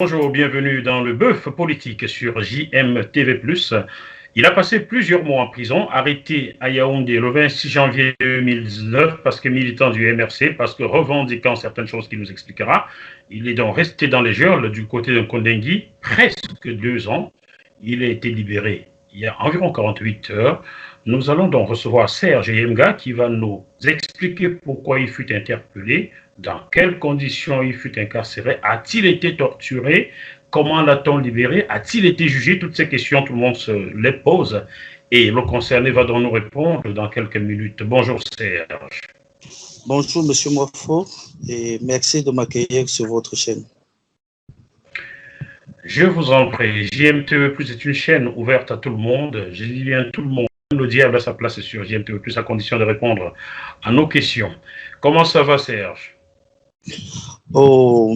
Bonjour, bienvenue dans le bœuf politique sur JMTV+. Il a passé plusieurs mois en prison, arrêté à Yaoundé le 26 janvier 2019 parce que militant du MRC, parce que revendiquant certaines choses qu'il nous expliquera. Il est donc resté dans les geôles du côté de Kondengui presque 2 ans. Il a été libéré il y a environ 48 heures. Nous allons donc recevoir Serge Yemga qui va nous expliquer pourquoi il fut interpellé, dans quelles conditions il fut incarcéré, a-t-il été torturé, comment l'a-t-on libéré, a-t-il été jugé. Toutes ces questions, tout le monde se les pose et le concerné va donc nous répondre dans quelques minutes. Bonjour Serge. Bonjour Monsieur Mofo et merci de m'accueillir sur votre chaîne. Je vous en prie. JMTV+, est une chaîne ouverte à tout le monde. Je dis bien tout le monde. Le diable a sa place sur JMTV+, à condition de répondre à nos questions. Comment ça va, Serge? Oh,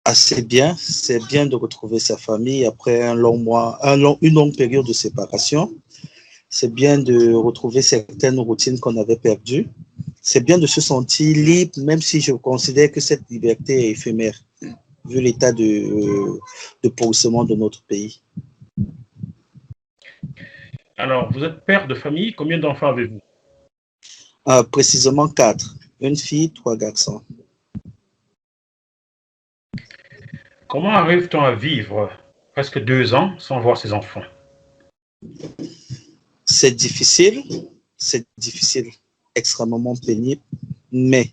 assez bien. C'est bien de retrouver sa famille après un long mois, une longue période de séparation. C'est bien de retrouver certaines routines qu'on avait perdues. C'est bien de se sentir libre, même si je considère que cette liberté est éphémère, vu l'état de pourrissement de notre pays. Alors, vous êtes père de famille. Combien d'enfants avez-vous? Précisément 4. Une fille, 3 garçons. Comment arrive-t-on à vivre presque 2 ans sans voir ses enfants? C'est difficile, extrêmement pénible, mais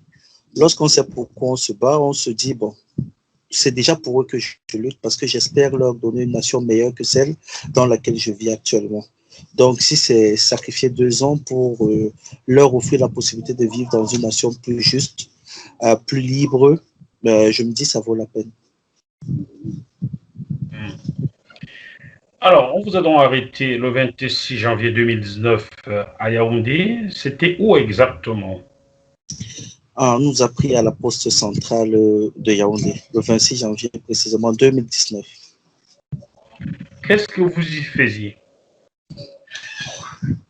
lorsqu'on sait pourquoi on se bat, on se dit, bon, c'est déjà pour eux que je lutte parce que j'espère leur donner une nation meilleure que celle dans laquelle je vis actuellement. Donc, si c'est sacrifier 2 ans pour leur offrir la possibilité de vivre dans une nation plus juste, plus libre, je me dis ça vaut la peine. Alors, on vous a donc arrêté le 26 janvier 2019 à Yaoundé. C'était où exactement? On nous a pris à la poste centrale de Yaoundé, le 26 janvier précisément 2019. Qu'est-ce que vous y faisiez?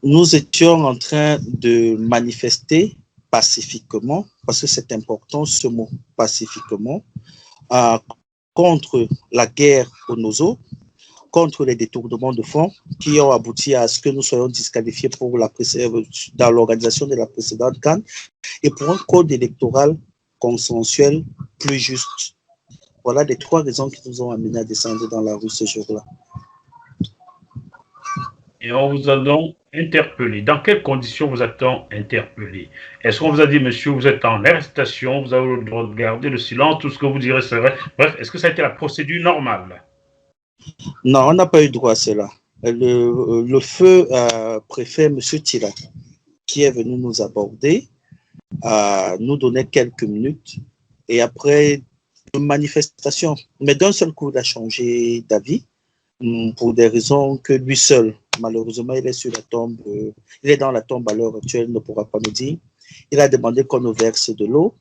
Nous étions en train de manifester pacifiquement, parce que c'est important ce mot, pacifiquement, contre la guerre au Nozo, contre les détournements de fonds qui ont abouti à ce que nous soyons disqualifiés pour dans l'organisation de la précédente CAN et pour un code électoral consensuel plus juste. Voilà les 3 raisons qui nous ont amenés à descendre dans la rue ce jour-là. Et on vous a donc interpellé. Dans quelles conditions vous a-t-on interpellé? Est-ce qu'on vous a dit, monsieur, vous êtes en arrestation, vous avez le droit de garder le silence, tout ce que vous direz serait... Bref, est-ce que ça a été la procédure normale? Non, on n'a pas eu droit à cela. Le feu préfet, M. Tila, qui est venu nous aborder, nous donnait quelques minutes et après une manifestation. Mais d'un seul coup, il a changé d'avis pour des raisons que lui seul, malheureusement, il est sur la tombe, il est dans la tombe à l'heure actuelle, il ne pourra pas nous dire. Il a demandé qu'on nous verse de l'eau.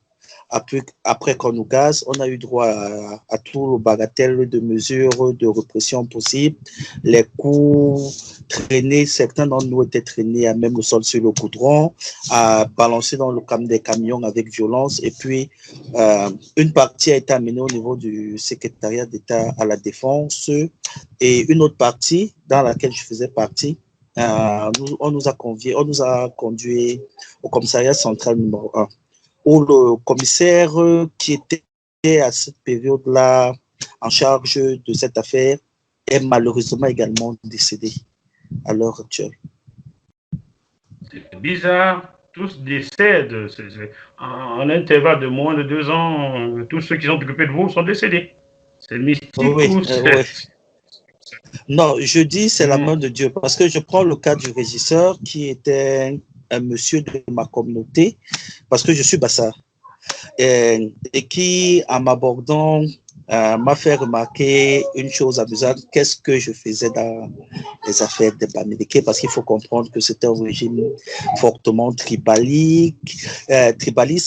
Après qu'on nous gaze, on a eu droit à tout le bagatelle de mesures de répression possibles. Les coups traînés, certains d'entre nous étaient traînés à même le sol sur le goudron, à balancer dans le des camions avec violence. Et puis, une partie a été amenée au niveau du secrétariat d'État à la Défense et une autre partie, dans laquelle je faisais partie, on nous a conduit au commissariat central numéro 1. Où le commissaire qui était à cette période-là en charge de cette affaire est malheureusement également décédé à l'heure actuelle. C'est bizarre, tous décèdent. En intervalle de moins de 2 ans, tous ceux qui sont occupés de vous sont décédés. C'est mystique. Oui, oui. Non, je dis c'est la main de Dieu parce que je prends le cas du régisseur qui était un monsieur de ma communauté, parce que je suis Bassa, et qui, en m'abordant, m'a fait remarquer une chose amusante, qu'est-ce que je faisais dans les affaires des Bamileke, parce qu'il faut comprendre que c'est un régime fortement tribaliste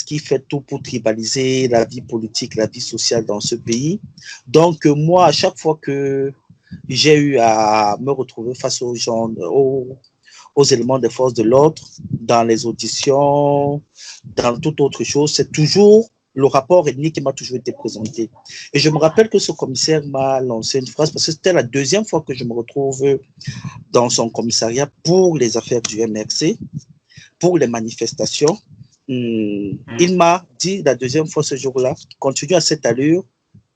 qui fait tout pour tribaliser la vie politique, la vie sociale dans ce pays. Donc moi, à chaque fois que j'ai eu à me retrouver face aux gens, aux éléments des forces de l'ordre, dans les auditions, dans toute autre chose, c'est toujours le rapport ethnique qui m'a toujours été présenté. Et je me rappelle que ce commissaire m'a lancé une phrase, parce que c'était la deuxième fois que je me retrouve dans son commissariat pour les affaires du MRC, pour les manifestations. Il m'a dit la deuxième fois ce jour-là, continue à cette allure,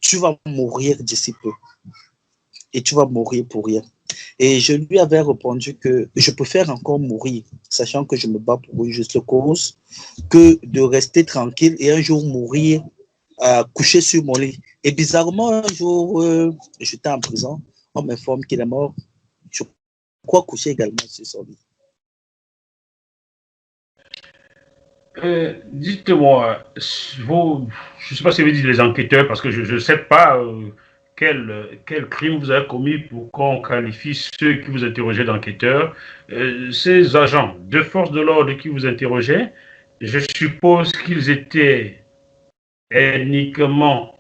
tu vas mourir d'ici peu. Et tu vas mourir pour rien. Et je lui avais répondu que je préfère encore mourir, sachant que je me bats pour une juste cause, que de rester tranquille et un jour mourir couché sur mon lit. Et bizarrement, un jour, j'étais en prison, on m'informe qu'il est mort. Je crois couché également sur son lit. Dites-moi, je ne sais pas si vous dites les enquêteurs, parce que je ne sais pas quel crime vous avez commis pour qu'on qualifie ceux qui vous interrogeaient d'enquêteurs. Ces agents de force de l'ordre qui vous interrogeaient, je suppose qu'ils étaient ethniquement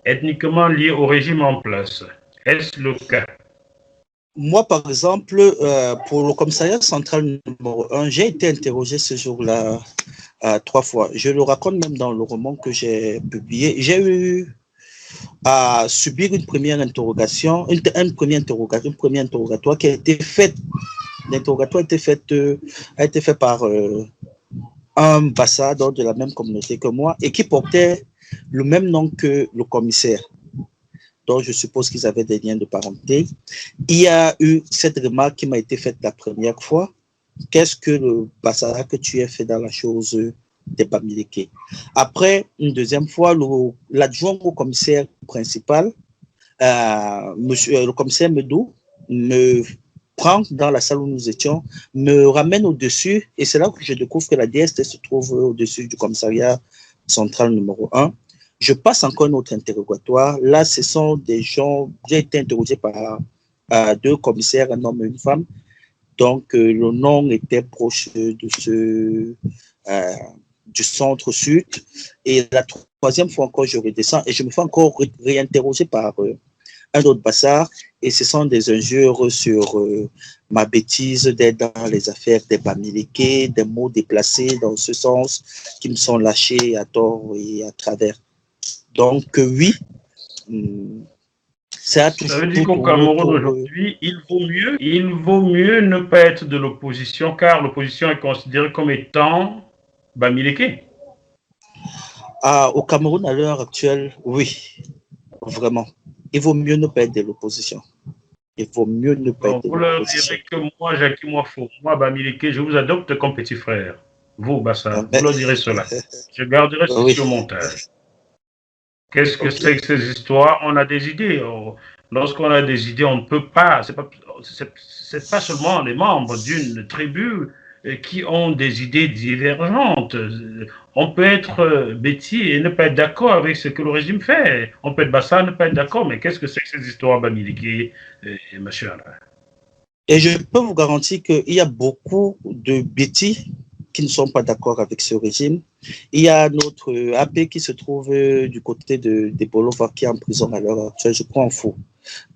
liés au régime en place. Est-ce le cas? Moi, par exemple, pour le commissariat central numéro 1, j'ai été interrogé ce jour-là 3 fois. Je le raconte même dans le roman que j'ai publié. J'ai eu à subir une première interrogation, un premier interrogatoire qui a été fait. L'interrogatoire a été fait par un ambassadeur de la même communauté que moi et qui portait le même nom que le commissaire. Donc, je suppose qu'ils avaient des liens de parenté. Il y a eu cette remarque qui m'a été faite la première fois. Qu'est-ce que le Bassara que tu as fait dans la chose des Bamileke? Après, une deuxième fois, l'adjoint au commissaire principal, le commissaire Medou, me prend dans la salle où nous étions, me ramène au-dessus, et c'est là que je découvre que la DST se trouve au-dessus du commissariat central numéro 1. Je passe encore un autre interrogatoire. Là, ce sont des gens, j'ai été interrogé par 2 commissaires, un homme et une femme. Donc, le nom était proche de du centre-sud. Et la troisième fois encore, je redescends et je me fais encore réinterroger par un autre bassard. Et ce sont des injures sur ma bêtise d'être dans les affaires des Bamileke, des mots déplacés dans ce sens qui me sont lâchés à tort et à travers. Donc, oui, ça a toujours. Ça veut dire qu'au Cameroun aujourd'hui, il vaut mieux ne pas être de l'opposition, car l'opposition est considérée comme étant Bamileke. Au Cameroun, à l'heure actuelle, oui, vraiment. Il vaut mieux ne pas être de l'opposition. Il vaut mieux ne pas être de l'opposition. Vous leur direz que moi, Jacques Moifo, moi, Bamileke, je vous adopte comme petit frère. Vous, Bassa, vous leur direz cela. Je garderai ceci au montage. Qu'est-ce que c'est que ces histoires? On a des idées. Lorsqu'on a des idées, on ne peut pas. C'est pas seulement les membres d'une tribu qui ont des idées divergentes. On peut être bêtis et ne pas être d'accord avec ce que le régime fait. On peut être Bassa, ne pas être d'accord. Mais qu'est-ce que c'est que ces histoires, Bamileke, monsieur Alain? Et je peux vous garantir qu'il y a beaucoup de bêtis qui ne sont pas d'accord avec ce régime. Il y a notre AP qui se trouve du côté de Bolova, qui est en prison à l'heure actuelle, je crois en faux,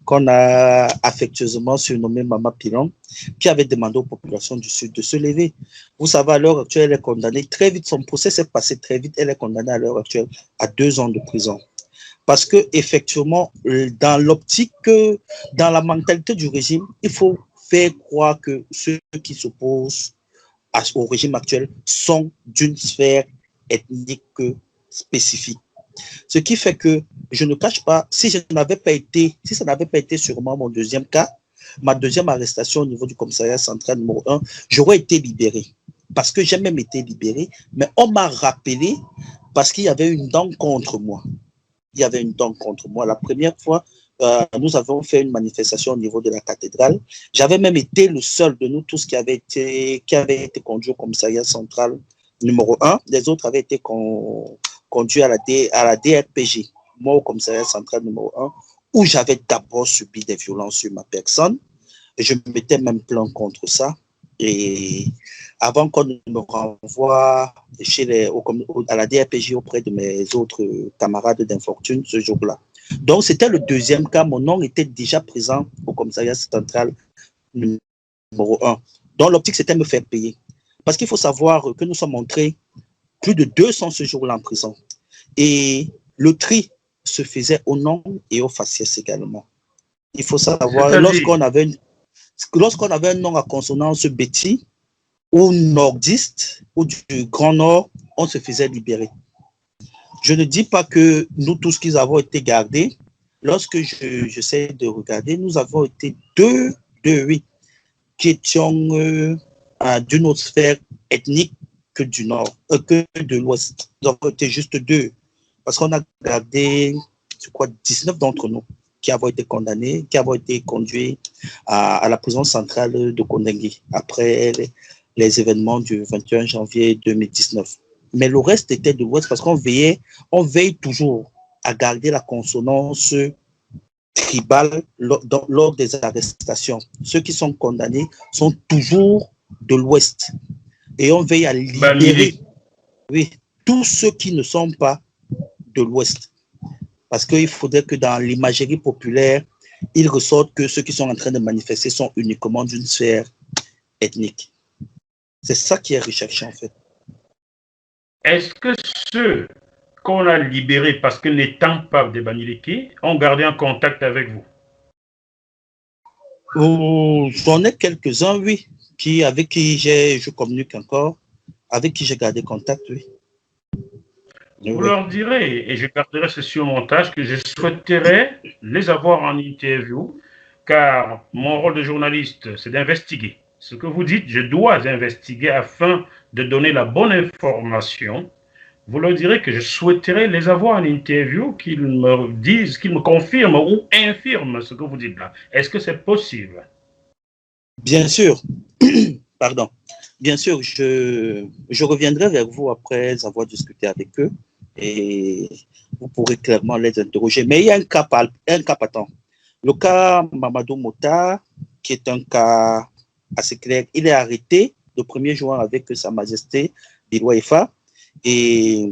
qu'on a affectueusement surnommé Mama Pilon, qui avait demandé aux populations du Sud de se lever. Vous savez, à l'heure actuelle, elle est condamnée très vite, son procès s'est passé très vite, elle est condamnée à l'heure actuelle à 2 ans de prison. Parce que effectivement, dans l'optique, dans la mentalité du régime, il faut faire croire que ceux qui s'opposent au régime actuel sont d'une sphère ethnique spécifique. Ce qui fait que je ne cache pas, si ça n'avait pas été sûrement mon deuxième cas, ma deuxième arrestation au niveau du commissariat central numéro 1, j'aurais été libéré. Parce que j'ai même été libéré, mais on m'a rappelé parce qu'il y avait une dent contre moi. Il y avait une dent contre moi. La première fois, nous avons fait une manifestation au niveau de la cathédrale. J'avais même été le seul de nous tous qui avait été conduit au commissariat central numéro 1. Les autres avaient été conduits à la DRPG. Moi, au commissariat central numéro 1, où j'avais d'abord subi des violences sur ma personne. Et je m'étais même plaint contre ça. Et avant qu'on me renvoie à la DRPJ auprès de mes autres camarades d'infortune ce jour-là. Donc, c'était le deuxième cas. Mon nom était déjà présent au commissariat central numéro 1. Donc, l'optique, c'était me faire payer. Parce qu'il faut savoir que nous sommes entrés plus de 200 ce jour-là en prison. Et Le tri se faisait au nom et au faciès également. Il faut savoir, lorsqu'on avait un nom à consonance béti ou nordiste ou du Grand Nord, on se faisait libérer. Je ne dis pas que nous tous qui avons été gardés, lorsque j'essaie de regarder, nous avons été deux, oui, qui étions d'une autre sphère ethnique que du Nord, que de l'Ouest. Nous avons été juste deux, parce qu'on a gardé, je crois, 19 d'entre nous qui avons été condamnés, qui avons été conduits à la prison centrale de Kondengi après les événements du 21 janvier 2019. Mais le reste était de l'Ouest parce qu'on veille toujours à garder la consonance tribale lors des arrestations. Ceux qui sont condamnés sont toujours de l'Ouest. Et on veille à libérer, oui, tous ceux qui ne sont pas de l'Ouest. Parce qu'il faudrait que dans l'imagerie populaire, il ressorte que ceux qui sont en train de manifester sont uniquement d'une sphère ethnique. C'est ça qui est recherché en fait. Est-ce que ceux qu'on a libérés parce que n'étant pas des Banyuléké ont gardé un contact avec vous? J'en ai quelques-uns, oui, avec qui je communique encore, avec qui j'ai gardé contact, oui. Vous leur direz, et je garderai ceci au montage, que je souhaiterais les avoir en interview, car mon rôle de journaliste, c'est d'investiguer. Ce que vous dites, je dois investiguer afin de donner la bonne information. Vous leur direz que je souhaiterais les avoir en interview, qu'ils me disent, qu'ils me confirment ou infirment ce que vous dites là. Est-ce que c'est possible? Bien sûr. Pardon. Bien sûr, je reviendrai vers vous après avoir discuté avec eux et vous pourrez clairement les interroger. Mais il y a un cas patent. Le cas Mamadou Mota, qui est un cas assez clair, il est arrêté le 1er juin avec Sa Majesté Biloifa et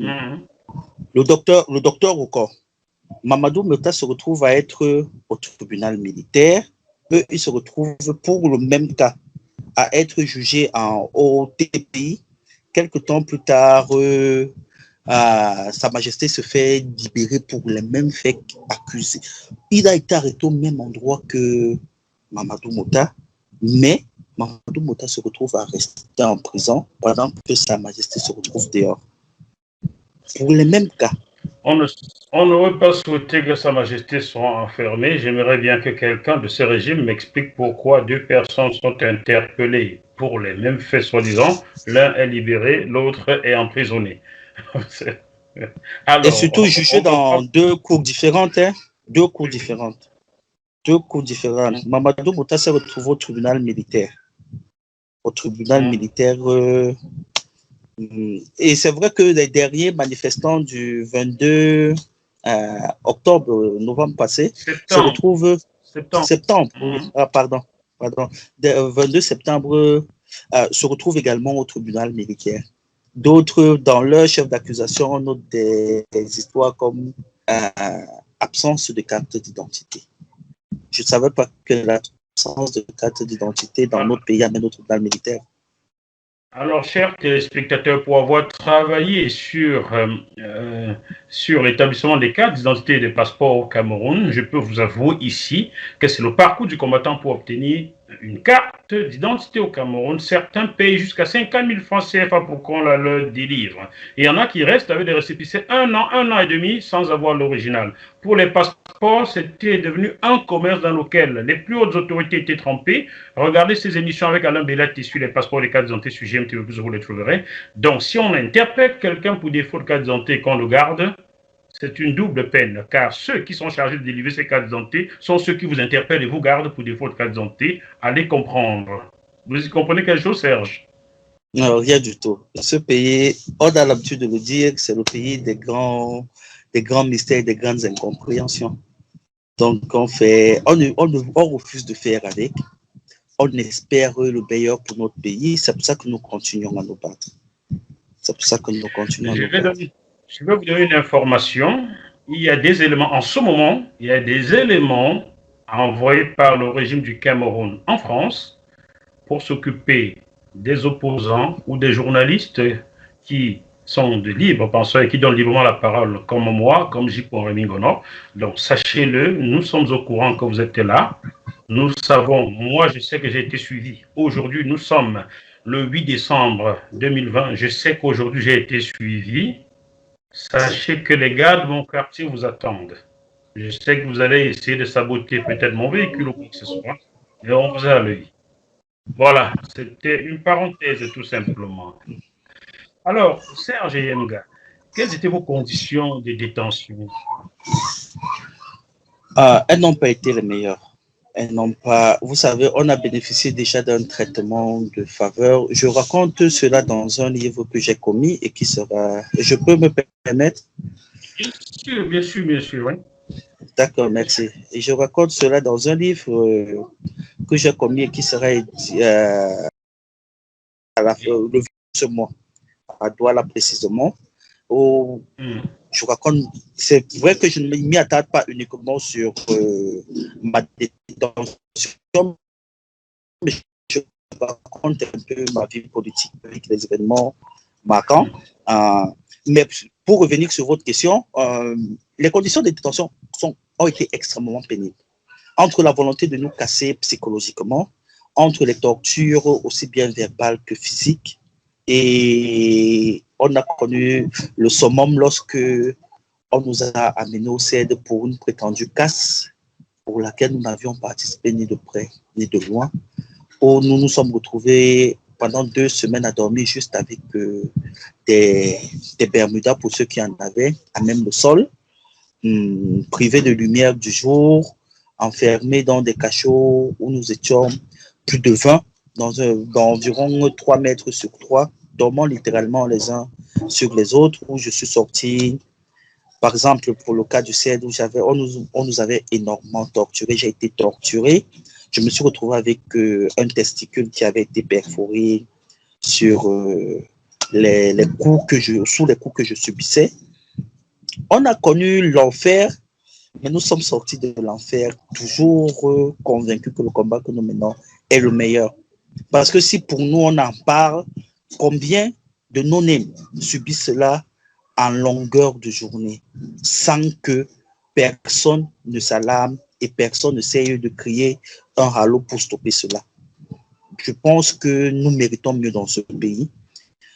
le docteur Okor. Mamadou Mota se retrouve à être au tribunal militaire. Eux, ils se retrouvent pour le même cas à être jugés en OTPI. Quelque temps plus tard, Sa Majesté se fait libérer pour les mêmes faits accusés. Il a été arrêté au même endroit que Mamadou Mota, mais Mamadou Mota se retrouve à rester en prison pendant que Sa Majesté se retrouve dehors. Pour les mêmes cas. On n'aurait pas souhaité que Sa Majesté soit enfermée. J'aimerais bien que quelqu'un de ce régime m'explique pourquoi deux personnes sont interpellées pour les mêmes faits soi-disant. L'un est libéré, l'autre est emprisonné. Alors, et surtout jugé dans deux cours différentes. Hein? Deux cours différentes. Mamadou Mota s'est retrouvé au tribunal militaire. Au tribunal militaire. Et c'est vrai que les derniers manifestants du 22 novembre passé se retrouvent. Septembre. Pardon. 22 septembre se retrouvent également au tribunal militaire. D'autres, dans leur chef d'accusation, notent des histoires comme absence de carte d'identité. Je ne savais pas que l'absence de carte d'identité dans notre pays amène au tribunal militaire. Alors, chers téléspectateurs, pour avoir travaillé sur l'établissement des cartes d'identité et des passeports au Cameroun, je peux vous avouer ici que c'est le parcours du combattant pour obtenir une carte d'identité au Cameroun. Certains payent jusqu'à 50 000 francs CFA pour qu'on la leur délivre. Et il y en a qui restent avec des récépissés un an et demi sans avoir l'original. Pour les passeports, c'était devenu un commerce dans lequel les plus hautes autorités étaient trempées. Regardez ces émissions avec Alain Bellat sur les passeports et les cartes d'identité sur GMTV+, vous les trouverez. Donc, si on interpelle quelqu'un pour défaut de carte d'identité et qu'on le garde, c'est une double peine, car ceux qui sont chargés de délivrer ces cartes d'identité sont ceux qui vous interpellent et vous gardent pour défaut de carte d'identité. Allez comprendre. Vous y comprenez quelque chose, Serge? Non, rien du tout. Ce pays, on a l'habitude de le dire, c'est le pays des grands mystères, des grandes incompréhensions. Donc, on refuse de faire avec. On espère le meilleur pour notre pays. C'est pour ça que nous continuons à nous battre. Je vais vous donner une information. Il y a des éléments, en ce moment, il y a des éléments envoyés par le régime du Cameroun en France pour s'occuper des opposants ou des journalistes qui sont de libres penseurs et qui donnent librement la parole, comme moi, comme J. Rémingono. Donc, sachez-le, nous sommes au courant que vous êtes là. Nous savons, moi, je sais que j'ai été suivi. Aujourd'hui, nous sommes le 8 décembre 2020. Je sais qu'aujourd'hui, j'ai été suivi. Sachez que les gars de mon quartier vous attendent. Je sais que vous allez essayer de saboter peut-être mon véhicule ou quoi que ce soit. Et on vous a à l'œil. Voilà, c'était une parenthèse tout simplement. Alors, Serge et Yemga, quelles étaient vos conditions de détention? Elles n'ont pas été les meilleures. Elles n'ont pas. Vous savez, on a bénéficié déjà d'un traitement de faveur. Je raconte cela dans un livre que j'ai commis et qui sera. Je peux me permettre? Bien sûr, bien sûr, oui. D'accord, merci. Et je raconte cela dans un livre que j'ai commis et qui sera à la fin de ce mois, à Douala précisément. Où je raconte, c'est vrai que je ne m'y attarde pas uniquement sur ma détention, mais je raconte un peu ma vie politique avec les événements marquants. Mais pour revenir sur votre question, les conditions de détention ont été extrêmement pénibles. Entre la volonté de nous casser psychologiquement, entre les tortures aussi bien verbales que physiques, et on a connu le summum lorsque on nous a amenés au CED pour une prétendue casse pour laquelle nous n'avions participé ni de près ni de loin, où nous nous sommes retrouvés pendant 2 semaines à dormir juste avec des Bermudas pour ceux qui en avaient, à même le sol, privés de lumière du jour, enfermés dans des cachots où nous étions plus de 20, dans environ 3 mètres sur 3, dormant littéralement les uns sur les autres, où je suis sorti, par exemple, pour le cas du CED, où on nous avait énormément torturé, j'ai été torturé. Je me suis retrouvé avec un testicule qui avait été perforé sur les coups sous les coups que je subissais. On a connu l'enfer, mais nous sommes sortis de l'enfer toujours convaincus que le combat que nous menons est le meilleur. Parce que si pour nous on en parle, combien de non-nés subissent cela en longueur de journée sans que personne ne s'alarme et personne ne s'aille de crier un halo pour stopper cela. Je pense que nous méritons mieux dans ce pays.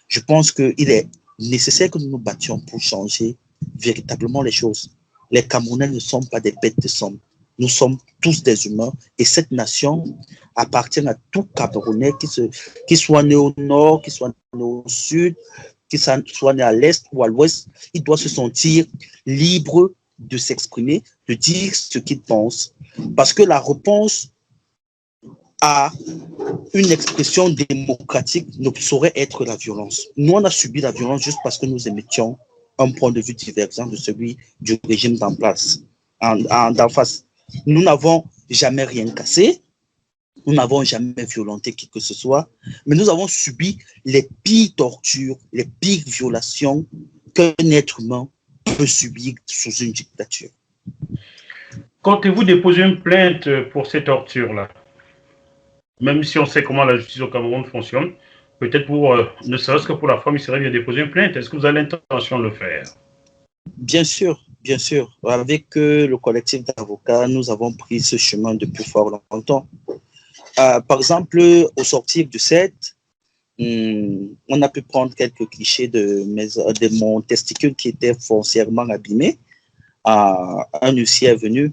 Je pense qu'il est nécessaire que nous nous battions pour changer véritablement les choses. Les Camerounais ne sont pas des bêtes de somme. Nous sommes tous des humains et cette nation appartient à tout Camerounais, qui soit né au nord, qui soit né au sud, qui soit né à l'est ou à l'ouest. Il doit se sentir libre de s'exprimer, de dire ce qu'il pense. Parce que la réponse à une expression démocratique ne saurait être la violence. Nous, on a subi la violence juste parce que nous émettions un point de vue divergent de celui du régime d'en place, d'en face. Nous n'avons jamais rien cassé, nous n'avons jamais violenté qui que ce soit, mais nous avons subi les pires tortures, les pires violations qu'un être humain peut subir sous une dictature. Comptez-vous déposer une plainte pour ces tortures-là? Même si on sait comment la justice au Cameroun fonctionne, peut-être ne serait-ce que pour la femme, il serait bien de déposer une plainte. Est-ce que vous avez l'intention de le faire? Bien sûr, bien sûr. Avec le collectif d'avocats, nous avons pris ce chemin depuis fort longtemps. Par exemple, au sortir du CED, on a pu prendre quelques clichés de mon testicule qui était foncièrement abîmé. Un huissier est venu.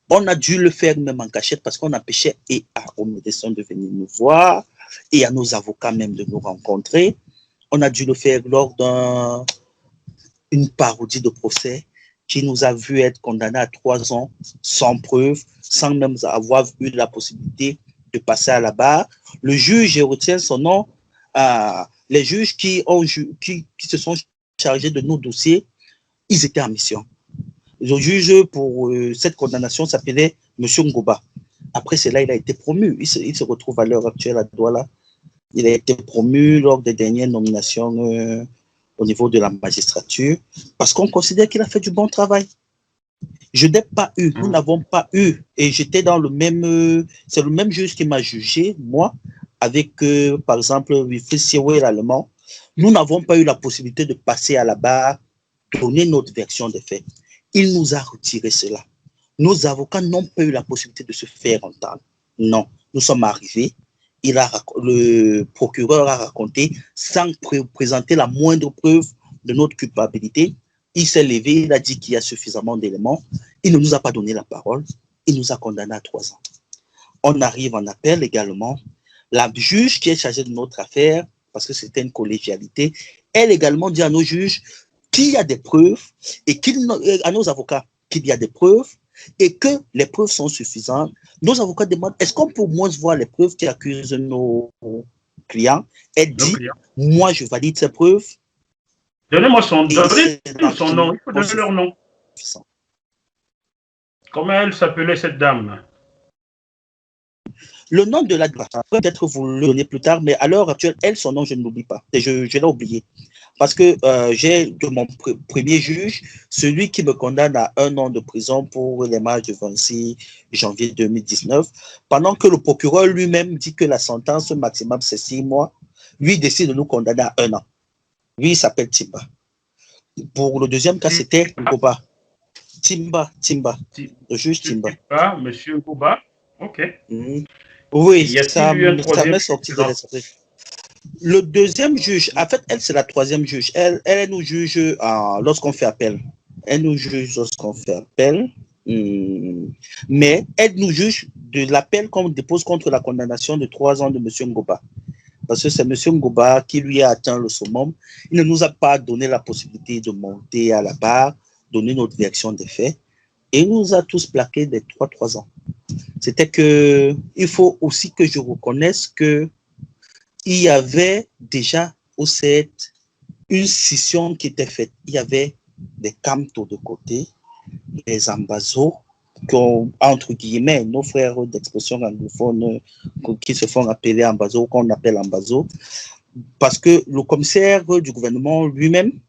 On a dû le faire même en cachette parce qu'on empêchait et aux médecins de venir nous voir et à nos avocats même de nous rencontrer. On a dû le faire lors d'une parodie de procès qui nous a vu être condamnés à 3 ans sans preuve, sans même avoir eu la possibilité de passer à la barre. Le juge, je retiens son nom, les juges qui se sont chargés de nos dossiers, ils étaient en mission. Le juge pour cette condamnation s'appelait M. Ngoba. Après cela, il a été promu. Il se retrouve à l'heure actuelle à Douala. Il a été promu lors des dernières nominations au niveau de la magistrature parce qu'on considère qu'il a fait du bon travail. Je n'ai pas eu, nous n'avons pas eu, et j'étais dans le même, c'est le même juge qui m'a jugé, moi, avec, par exemple, Wilfried Sioué, l'allemand. Nous n'avons pas eu la possibilité de passer à la barre, donner notre version des faits. Il nous a retiré cela. Nos avocats n'ont pas eu la possibilité de se faire entendre. Non, nous sommes arrivés. Le procureur a raconté sans présenter la moindre preuve de notre culpabilité. Il s'est levé, il a dit qu'il y a suffisamment d'éléments. Il ne nous a pas donné la parole. Il nous a condamnés à 3 ans. On arrive en appel également. La juge qui est chargée de notre affaire, parce que c'était une collégialité, elle également dit à nos juges qu'il y a des preuves et à nos avocats qu'il y a des preuves et que les preuves sont suffisantes. Nos avocats demandent, est-ce qu'on peut au moins voir les preuves qui accusent nos clients? Elle dit, moi je valide ces preuves. Donnez-moi son nom, il faut donner leur nom. Comment elle s'appelait cette dame? Le nom de la dame, peut-être vous le donnez plus tard, mais à l'heure actuelle, elle, son nom, je ne l'oublie pas. Je l'ai oublié. Parce que j'ai de mon premier juge, celui qui me condamne à 1 an de prison pour les marches du 26 janvier 2019, pendant que le procureur lui-même dit que la sentence maximum, c'est 6 mois, lui décide de nous condamner à 1 an. Lui, il s'appelle Timba. Pour le deuxième cas, c'était Goba. Timba. Le juge Timba. Monsieur Goba. OK. Oui, ça m'est sorti de l'esprit. Le deuxième juge, en fait, elle, c'est la troisième juge. Elle nous juge lorsqu'on fait appel. Elle nous juge lorsqu'on fait appel. Mais elle nous juge de l'appel qu'on dépose contre la condamnation de 3 ans de M. Ngoba. Parce que c'est M. Ngoba qui lui a atteint le summum. Il ne nous a pas donné la possibilité de monter à la barre, donner notre version des faits. Et il nous a tous plaqués des 3 ans. C'était que, il faut aussi que je reconnaisse que il y avait déjà au CET une scission qui était faite. Il y avait des Kamto de côté, les Ambazo, entre guillemets, nos frères d'expression anglophone qui se font appeler Ambazo, qu'on appelle Ambazo, parce que le commissaire du gouvernement lui-même,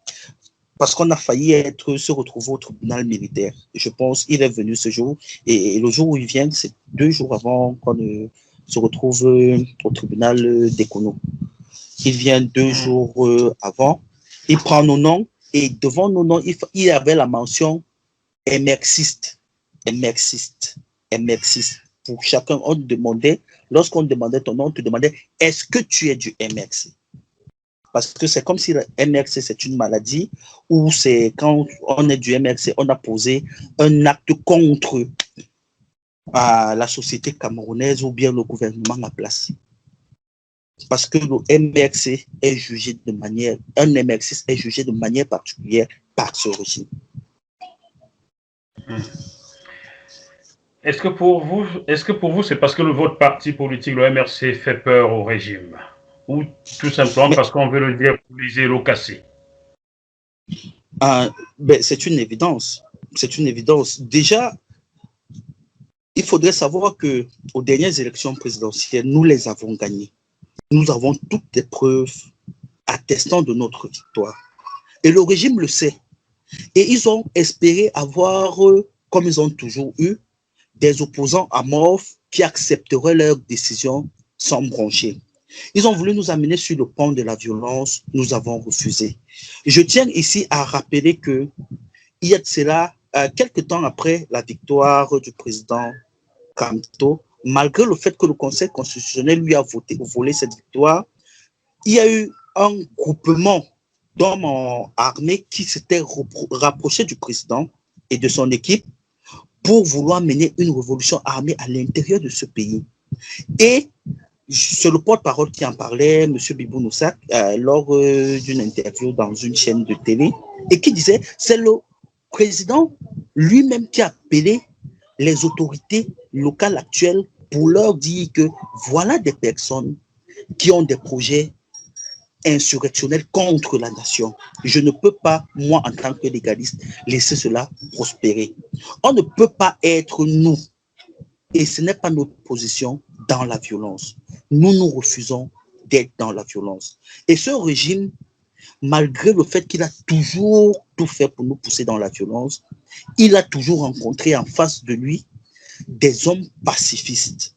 parce qu'on a failli se retrouver au tribunal militaire. Je pense qu'il est venu ce jour, et le jour où il vient, c'est 2 jours avant qu'on se retrouve au tribunal d'Ekono. Il vient 2 jours avant, il prend nos noms, et devant nos noms, il y avait la mention MRCiste. Pour chacun, on demandait, lorsqu'on demandait ton nom, on te demandait, est-ce que tu es du MRC? Parce que c'est comme si le MRC, c'est une maladie, ou c'est quand on est du MRC, on a posé un acte contre la société camerounaise ou bien le gouvernement à place. Parce que le MRC est jugé de manière, un MRC est jugé de manière particulière par ce régime. Est-ce que pour vous, c'est parce que votre parti politique, le MRC, fait peur au régime? Ou tout simplement parce qu'on veut le diaboliser, le casser? C'est une évidence. C'est une évidence. Déjà, il faudrait savoir qu'aux dernières élections présidentielles, nous les avons gagnées. Nous avons toutes les preuves attestant de notre victoire. Et le régime le sait. Et ils ont espéré avoir, comme ils ont toujours eu, des opposants amorphes qui accepteraient leurs décisions sans broncher. Ils ont voulu nous amener sur le pont de la violence, nous avons refusé. Je tiens ici à rappeler que il y a de cela, quelques temps après la victoire du président Kamto, malgré le fait que le Conseil constitutionnel lui a volé cette victoire, il y a eu un groupement d'hommes armés qui s'étaient rapprochés du président et de son équipe pour vouloir mener une révolution armée à l'intérieur de ce pays. Et c'est le porte-parole qui en parlait, M. Bibou Noussak, lors d'une interview dans une chaîne de télé, et qui disait, c'est le président lui-même qui a appelé les autorités locales actuelles pour leur dire que voilà des personnes qui ont des projets insurrectionnels contre la nation. Je ne peux pas, moi, en tant que légaliste, laisser cela prospérer. On ne peut pas être nous, et ce n'est pas notre position, dans la violence. Nous refusons d'être dans la violence. Et ce régime, malgré le fait qu'il a toujours tout fait pour nous pousser dans la violence, il a toujours rencontré en face de lui des hommes pacifistes,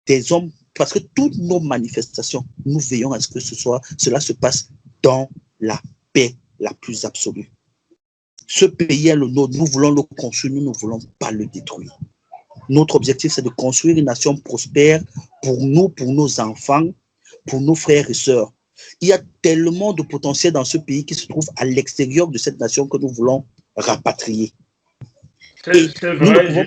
des hommes, parce que toutes nos manifestations, nous veillons à ce que cela se passe dans la paix la plus absolue. Ce pays est le nôtre, nous voulons le construire, nous ne voulons pas le détruire. Notre objectif, c'est de construire une nation prospère pour nous, pour nos enfants, pour nos frères et sœurs. Il y a tellement de potentiel dans ce pays qui se trouve à l'extérieur de cette nation que nous voulons rapatrier. C'est vrai,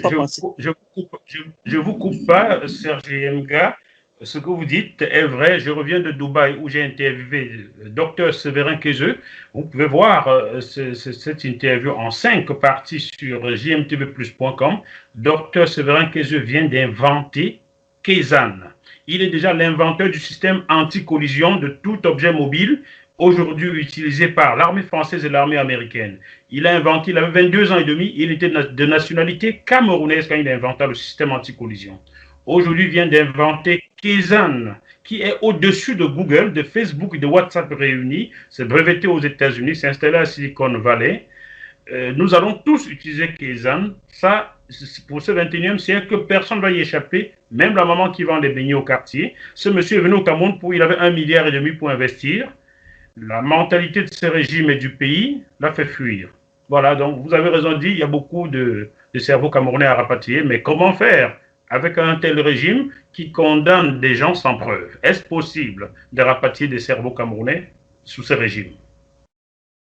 je vous coupe pas, Serge Yenga. Ce que vous dites est vrai. Je reviens de Dubaï où j'ai interviewé le docteur Séverin Kézeux. Vous pouvez voir cette interview en 5 parties sur jmtvplus.com. Docteur Séverin Kézeux vient d'inventer Kézan. Il est déjà l'inventeur du système anti-collision de tout objet mobile aujourd'hui utilisé par l'armée française et l'armée américaine. Il a inventé, il avait 22 ans et demi, il était de nationalité camerounaise quand il a inventé le système anti-collision. Aujourd'hui, il vient d'inventer Kézan, qui est au-dessus de Google, de Facebook et de WhatsApp réunis. C'est breveté aux États-Unis, c'est installé à Silicon Valley. Nous allons tous utiliser Kézan. Ça, pour ce 21e siècle, personne ne va y échapper, même la maman qui vend les beignets au quartier. Ce monsieur est venu au Cameroun il avait 1,5 milliard pour investir. La mentalité de ce régime et du pays l'a fait fuir. Voilà, donc vous avez raison de dire, il y a beaucoup de cerveaux camerounais à rapatrier, mais comment faire avec un tel régime qui condamne des gens sans preuve? Est-ce possible de rapatrier des cerveaux camerounais sous ce régime?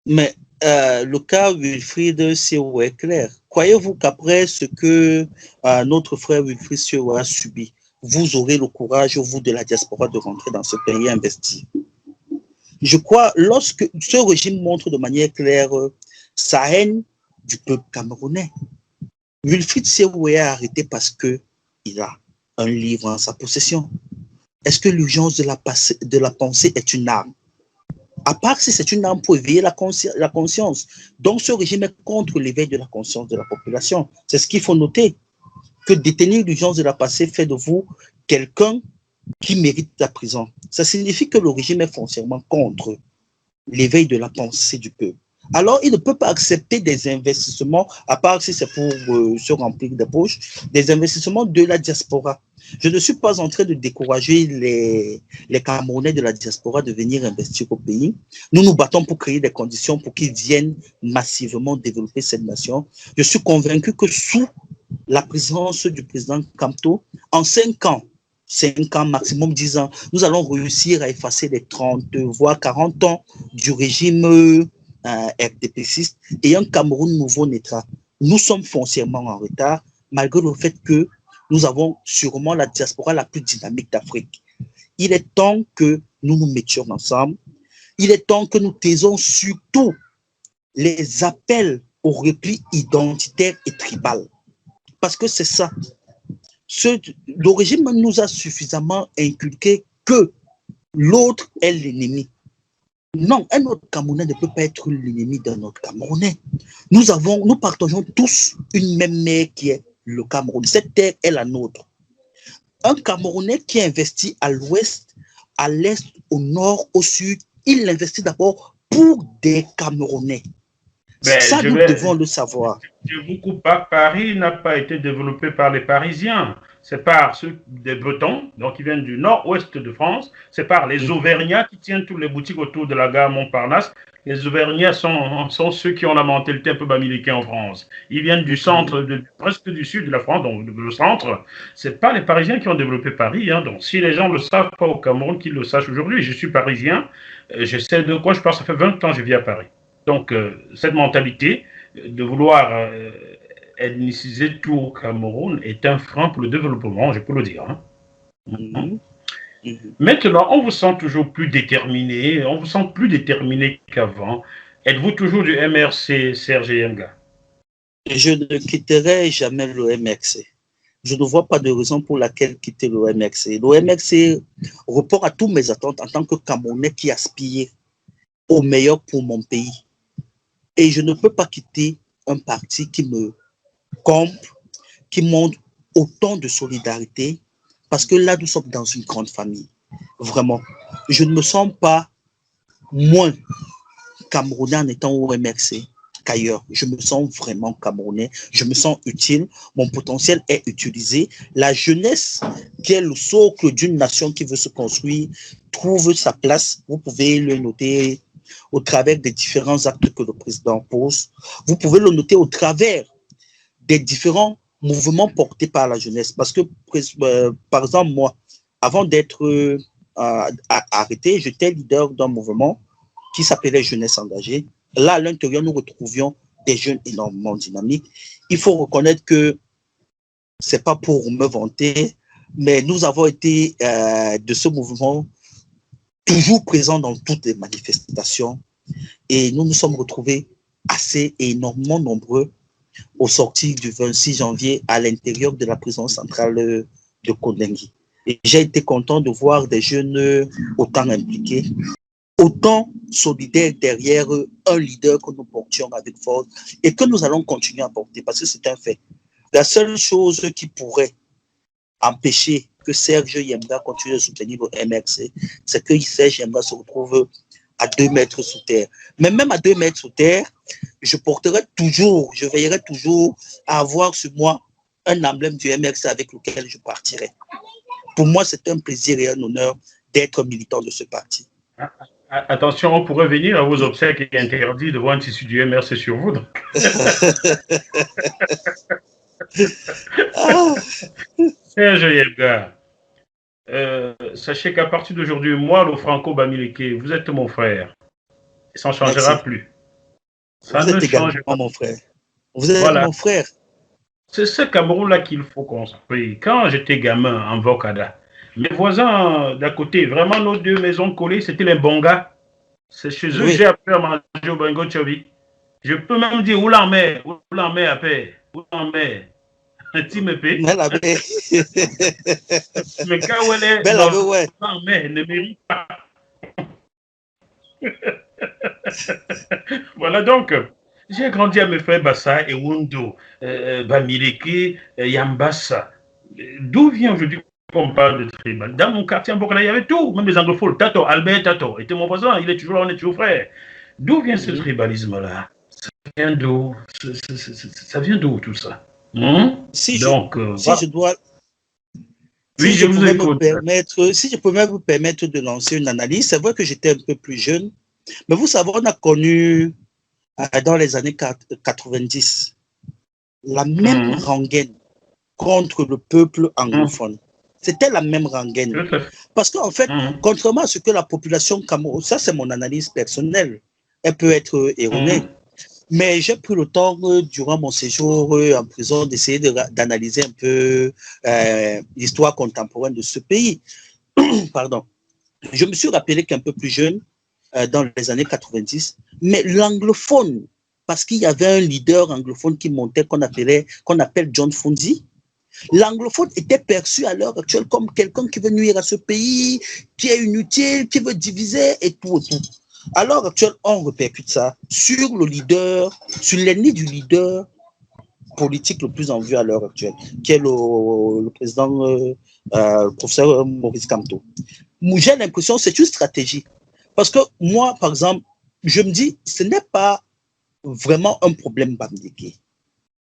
Mais le cas Wilfried Sio est clair. Croyez-vous qu'après ce que notre frère Wilfried Sio a subi, vous aurez le courage, vous de la diaspora, de rentrer dans ce pays et investir? Je crois, lorsque ce régime montre de manière claire sa haine du peuple camerounais, Wilfried Sio est arrêté parce qu'il a un livre en sa possession. Est-ce que l'urgence de la pensée est une arme? À part si c'est une arme pour éveiller la conscience. Donc ce régime est contre l'éveil de la conscience de la population. C'est ce qu'il faut noter. Que détenir l'urgence de la pensée fait de vous quelqu'un qui mérite la prison. Ça signifie que le régime est foncièrement contre l'éveil de la pensée du peuple. Alors, il ne peut pas accepter des investissements, à part si c'est pour se remplir des poches, des investissements de la diaspora. Je ne suis pas en train de décourager les Camerounais de la diaspora de venir investir au pays. Nous nous battons pour créer des conditions pour qu'ils viennent massivement développer cette nation. Je suis convaincu que sous la présence du président Kamto, en 5 ans, maximum 10 ans, nous allons réussir à effacer les 30, voire 40 ans du régime RDPCiste et un Cameroun nouveau naîtra. Nous sommes foncièrement en retard, malgré le fait que nous avons sûrement la diaspora la plus dynamique d'Afrique. Il est temps que nous nous mettions ensemble. Il est temps que nous taisons surtout les appels au repli identitaire et tribal. Parce que c'est ça. Le régime nous a suffisamment inculqué que l'autre est l'ennemi. Non, un autre Camerounais ne peut pas être l'ennemi d'un autre Camerounais. Nous partageons tous une même mère qui est le Cameroun. Cette terre est la nôtre. Un Camerounais qui investit à l'ouest, à l'est, au nord, au sud, il investit d'abord pour des Camerounais. Ça, nous devons le savoir. Je vous coupe pas. Paris n'a pas été développé par les Parisiens. C'est par ceux des Bretons, donc qui viennent du nord-ouest de France. C'est par les Auvergnats qui tiennent toutes les boutiques autour de la gare Montparnasse. Les Auvergnats sont ceux qui ont la mentalité un peu bamiliquée en France. Ils viennent du centre, presque du sud de la France, donc le centre. C'est pas les Parisiens qui ont développé Paris. Hein. Donc si les gens ne le savent pas au Cameroun, qu'ils le sachent aujourd'hui. Je suis parisien. Je sais de quoi je parle. Ça fait 20 ans que je vis à Paris. Donc, cette mentalité de vouloir ethniciser tout au Cameroun est un frein pour le développement, je peux le dire. Hein. Maintenant, on vous sent toujours plus déterminé, on vous sent plus déterminé qu'avant. Êtes-vous toujours du MRC, Serge Yenga? Je ne quitterai jamais le MRC. Je ne vois pas de raison pour laquelle quitter le MRC. Le MRC répond à toutes mes attentes en tant que Camerounais qui aspire au meilleur pour mon pays. Et je ne peux pas quitter un parti qui me comble, qui montre autant de solidarité, parce que là, nous sommes dans une grande famille. Vraiment. Je ne me sens pas moins Camerounais en étant au MRC qu'ailleurs. Je me sens vraiment Camerounais. Je me sens utile. Mon potentiel est utilisé. La jeunesse, qui est le socle d'une nation qui veut se construire, trouve sa place. Vous pouvez le noter au travers des différents actes que le président pose. Vous pouvez le noter au travers des différents mouvements portés par la jeunesse. Parce que, par exemple, moi, avant d'être arrêté, j'étais leader d'un mouvement qui s'appelait Jeunesse engagée. Là, à l'intérieur, nous retrouvions des jeunes énormément dynamiques. Il faut reconnaître que c'est pas pour me vanter, mais nous avons été de ce mouvement toujours présents dans toutes les manifestations et nous nous sommes retrouvés assez énormément nombreux au sortir du 26 janvier à l'intérieur de la prison centrale de Kondengui. Et j'ai été content de voir des jeunes autant impliqués, autant solidaires derrière un leader que nous portions avec force et que nous allons continuer à porter parce que c'est un fait. La seule chose qui pourrait empêcher que Serge Yemba continue de soutenir le MRC, c'est que Serge Yemba se retrouve à 2 mètres sous terre. Mais même à 2 mètres sous terre, je veillerai toujours à avoir sur moi un emblème du MRC avec lequel je partirai. Pour moi, c'est un plaisir et un honneur d'être militant de ce parti. Attention, on pourrait venir à vos obsèques et interdit de voir un tissu du MRC sur vous. Serge Yemba, sachez qu'à partir d'aujourd'hui, moi, le Franco Bamileke, vous êtes mon frère. Et ça ne changera plus. Ça vous êtes également mon frère. Vous êtes mon frère. C'est ce Cameroun-là qu'il faut construire. Quand j'étais gamin en Vocada, mes voisins d'à côté, vraiment nos 2 maisons collées, c'était les Bonga. C'est chez eux que j'ai appris à manger au Bango Chobi. Je peux même dire Oulamé, après, Oulamé. Mais quand elle est ne mérite pas. Voilà donc. J'ai grandi à mes frères Bassa et Wundo, Bamileke, Yambassa. D'où vient aujourd'hui qu'on parle de tribal? Dans mon quartier en Bokala, il y avait tout, même les anglophones. Tato, Albert Tato était mon voisin, il est toujours là, on est toujours frères. D'où vient ce tribalisme-là? Ça vient d'où? Ça vient d'où tout ça? Si je peux même vous permettre de lancer une analyse, c'est vrai que j'étais un peu plus jeune, mais vous savez, on a connu dans les années 90 la même rengaine contre le peuple anglophone. C'était la même rengaine. Parce qu'en fait, contrairement à ce que la population camerounaise, ça c'est mon analyse personnelle, elle peut être erronée, mais j'ai pris le temps durant mon séjour en prison d'essayer d'analyser un peu l'histoire contemporaine de ce pays. Pardon. Je me suis rappelé qu'un peu plus jeune, dans les années 90, mais l'anglophone, parce qu'il y avait un leader anglophone qui montait qu'on appelle John Fonzi, l'anglophone était perçu à l'heure actuelle comme quelqu'un qui veut nuire à ce pays, qui est inutile, qui veut diviser et tout et tout. À l'heure actuelle, on répercute ça sur le leader, sur l'ennemi du leader politique le plus en vue à l'heure actuelle, qui est le président, le professeur Maurice Kamto. J'ai l'impression que c'est une stratégie. Parce que moi, par exemple, je me dis, ce n'est pas vraiment un problème Bamileke.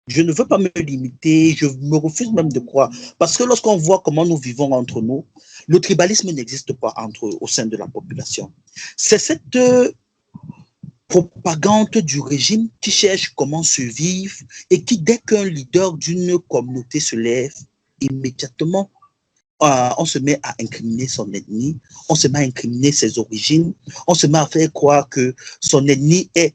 Je ne veux pas me limiter, je me refuse même de croire. Parce que lorsqu'on voit comment nous vivons entre nous, le tribalisme n'existe pas au sein de la population. C'est cette propagande du régime qui cherche comment survivre et qui, dès qu'un leader d'une communauté se lève, immédiatement, on se met à incriminer son ennemi, on se met à incriminer ses origines, on se met à faire croire que son ennemi est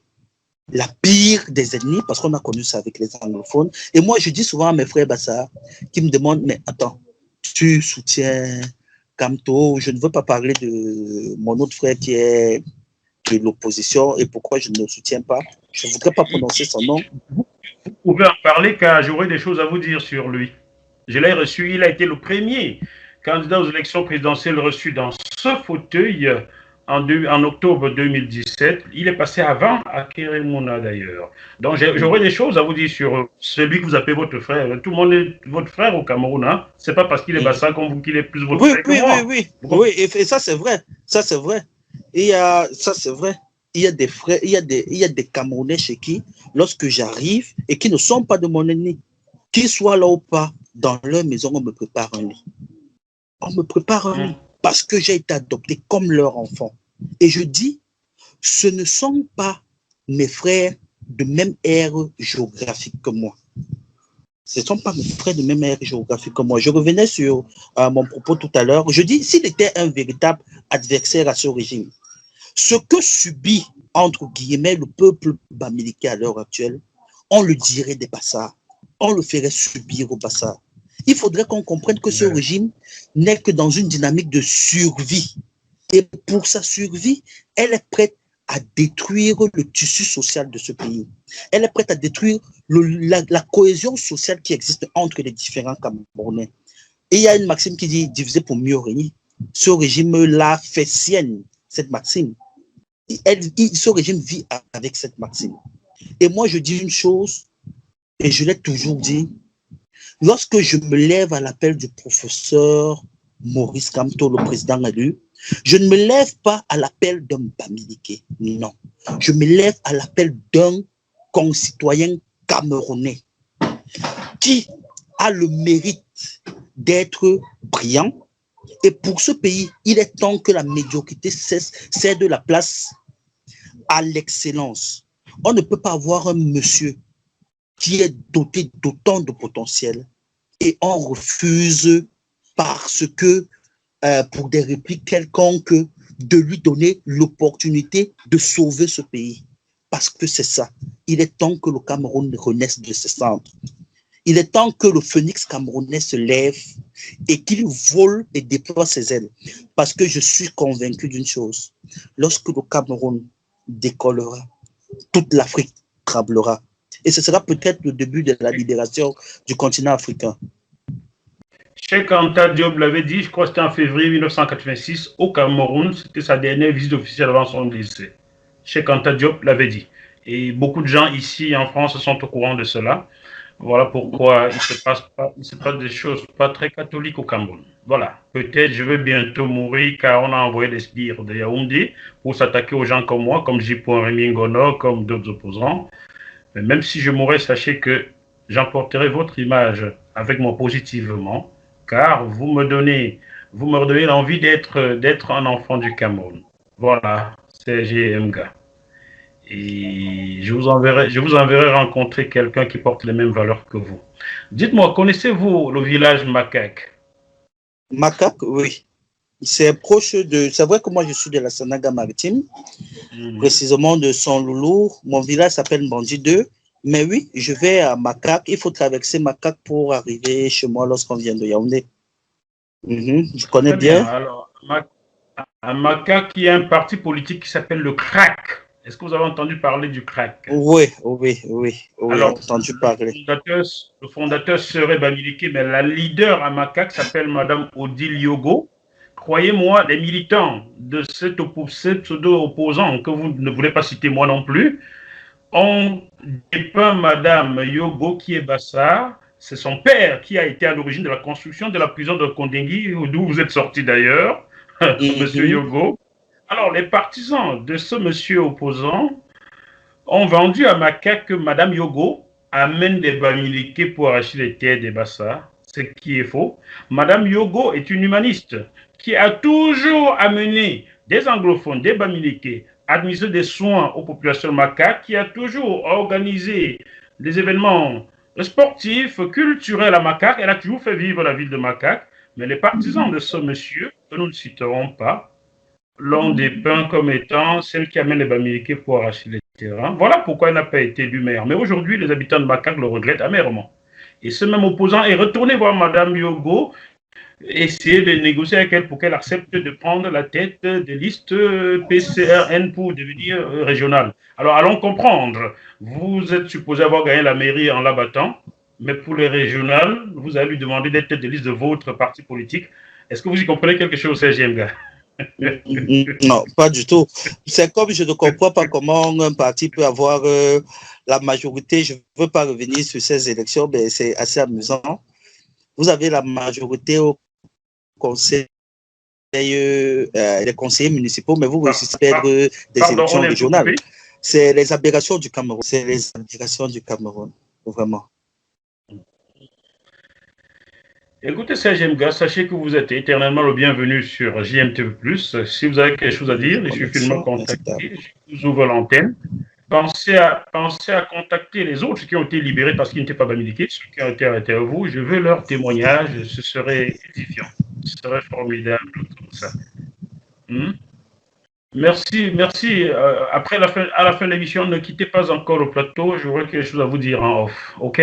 la pire des ennemis, parce qu'on a connu ça avec les anglophones. Et moi, je dis souvent à mes frères Bassa, qui me demandent, mais attends, tu soutiens Kamto, je ne veux pas parler de mon autre frère qui est de l'opposition, et pourquoi je ne le soutiens pas. Je ne voudrais pas prononcer son nom. Vous pouvez en parler, car j'aurai des choses à vous dire sur lui. Je l'ai reçu, il a été le premier candidat aux élections présidentielles reçu dans ce fauteuil en octobre 2017. Il est passé avant à Kérémouna d'ailleurs. Donc j'aurai des choses à vous dire sur celui que vous appelez votre frère. Tout le monde est votre frère au Cameroun. Hein? C'est pas parce qu'il est Bassa comme vous qu'il est plus votre frère que moi. Oui, et ça c'est vrai. Ça c'est vrai. Ça c'est vrai. Il y a des frères, il y a des Camerounais chez qui, lorsque j'arrive et qui ne sont pas de mon ennemi, qu'ils soient là ou pas, dans leur maison, on me prépare un lit. On me prépare un lit parce que j'ai été adopté comme leur enfant. Et je dis, ce ne sont pas mes frères de même aire géographique que moi. Ce ne sont pas mes frères de même aire géographique que moi. Je revenais sur mon propos tout à l'heure. Je dis, s'il était un véritable adversaire à ce régime, ce que subit, entre guillemets, le peuple bamileke à l'heure actuelle, on le dirait des Bassars. On le ferait subir aux Bassars. Il faudrait qu'on comprenne que ce régime n'est que dans une dynamique de survie. Et pour sa survie, elle est prête à détruire le tissu social de ce pays. Elle est prête à détruire la cohésion sociale qui existe entre les différents Camerounais. Et il y a une maxime qui dit diviser pour mieux régner. Ce régime-là fait sienne cette maxime. Ce régime vit avec cette maxime. Et moi, je dis une chose, et je l'ai toujours dit, lorsque je me lève à l'appel du professeur Maurice Kamto, le président élu, je ne me lève pas à l'appel d'un bamileke, non. Je me lève à l'appel d'un concitoyen camerounais qui a le mérite d'être brillant. Et pour ce pays, il est temps que la médiocrité cède la place à l'excellence. On ne peut pas avoir un monsieur qui est doté d'autant de potentiel et on refuse parce que pour des répliques quelconques, de lui donner l'opportunité de sauver ce pays. Parce que c'est ça. Il est temps que le Cameroun renaisse de ses cendres. Il est temps que le phénix camerounais se lève et qu'il vole et déploie ses ailes. Parce que je suis convaincu d'une chose. Lorsque le Cameroun décollera, toute l'Afrique tremblera. Et ce sera peut-être le début de la libération du continent africain. Cheikh Anta Diop l'avait dit, je crois que c'était en février 1986, au Cameroun, c'était sa dernière visite officielle avant son décès. Cheikh Anta Diop l'avait dit. Et beaucoup de gens ici en France sont au courant de cela. Voilà pourquoi il se passe des choses pas très catholiques au Cameroun. Voilà, peut-être je vais bientôt mourir car on a envoyé des sbires de Yaoundé pour s'attaquer aux gens comme moi, comme J. Rémi Ngono, comme d'autres opposants. Mais même si je mourrais, sachez que j'emporterai votre image avec moi positivement, car vous me redonnez l'envie d'être un enfant du Cameroun. Voilà, c'est GMGA. Et je vous enverrai rencontrer quelqu'un qui porte les mêmes valeurs que vous. Dites-moi, connaissez-vous le village Macaque? Macaque, oui. C'est proche de... C'est vrai que moi, je suis de la Sanaga maritime, précisément de Son Loulou. Mon village s'appelle Bandi 2. Mais oui, je vais à Macaque. Il faut traverser Macaque pour arriver chez moi lorsqu'on vient de Yaoundé. Je connais bien. Alors, à Macaque, il y a un parti politique qui s'appelle le CRAC. Est-ce que vous avez entendu parler du CRAC? Oui, alors, entendu parler. Le fondateur serait Bamileke, mais la leader à Macaque s'appelle Madame Odile Yogo. Croyez-moi, les militants de ce pseudo-opposant que vous ne voulez pas citer moi non plus, ont dépeint Madame Yogo qui est Bassar. C'est son père qui a été à l'origine de la construction de la prison de Kondengui, d'où vous êtes sorti d'ailleurs, Monsieur Yogo. Alors, les partisans de ce monsieur opposant ont vendu à Macaque que Madame Yogo amène des Bamileke pour arracher les terres des Bassars, ce qui est faux. Madame Yogo est une humaniste qui a toujours amené des anglophones, des Bamileke, administrer des soins aux populations macaques, qui a toujours organisé des événements sportifs, culturels à Macaque. Elle a toujours fait vivre la ville de Macaque. Mais les partisans de ce monsieur, que nous ne citerons pas, l'ont dépeint comme étant celle qui amène les Bamileke pour arracher les terrains. Voilà pourquoi elle n'a pas été élue maire. Mais aujourd'hui, les habitants de Macaque le regrettent amèrement. Et ce même opposant est retourné voir Madame Yogo, essayer de négocier avec elle pour qu'elle accepte de prendre la tête des listes PCRN pour devenir régionale. Alors, allons comprendre. Vous êtes supposé avoir gagné la mairie en la battant, mais pour les régionales, vous allez lui demander d'être tête de liste de votre parti politique. Est-ce que vous y comprenez quelque chose, Serge Mga? Non, pas du tout. C'est comme je ne comprends pas comment un parti peut avoir la majorité. Je ne veux pas revenir sur ces élections, mais c'est assez amusant. Vous avez la majorité au conseil, les conseillers municipaux, mais vous réussissez à perdre des élections régionales. C'est les aberrations du Cameroun. C'est les aberrations du Cameroun, vraiment. Écoutez, Serge Mga, sachez que vous êtes éternellement le bienvenu sur JMTV+. Si vous avez quelque chose à dire, il suffit de me Connexion instable. contacter. Je vous ouvre l'antenne. Pensez à contacter les autres qui ont été libérés parce qu'ils n'étaient pas dominiqués, ceux qui ont été arrêtés à vous. Je veux leur témoignage, ce serait édifiant. Ce serait formidable, tout ça. Hmm? Merci, merci. À la fin de l'émission, ne quittez pas encore le plateau. J'aurai quelque chose à vous dire en off. OK?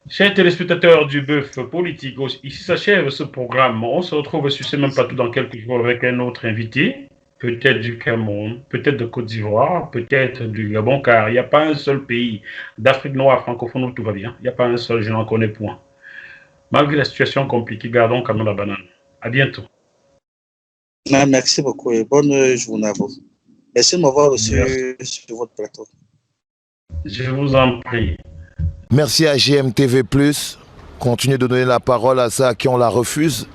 Chers téléspectateurs du Bœuf Politique, ici s'achève ce programme. On se retrouve sur ce même plateau dans quelques jours avec un autre invité, peut-être du Cameroun, peut-être de Côte d'Ivoire, peut-être du Gabon, car il n'y a pas un seul pays d'Afrique noire francophone où tout va bien. Il n'y a pas un seul, je n'en connais point. Malgré la situation compliquée, gardons quand même la banane. À bientôt. Merci beaucoup et bonne journée à vous. Merci de m'avoir Merci. reçu sur votre plateau. Je vous en prie. Merci à GMTV+. Continuez de donner la parole à ceux à qui on la refuse.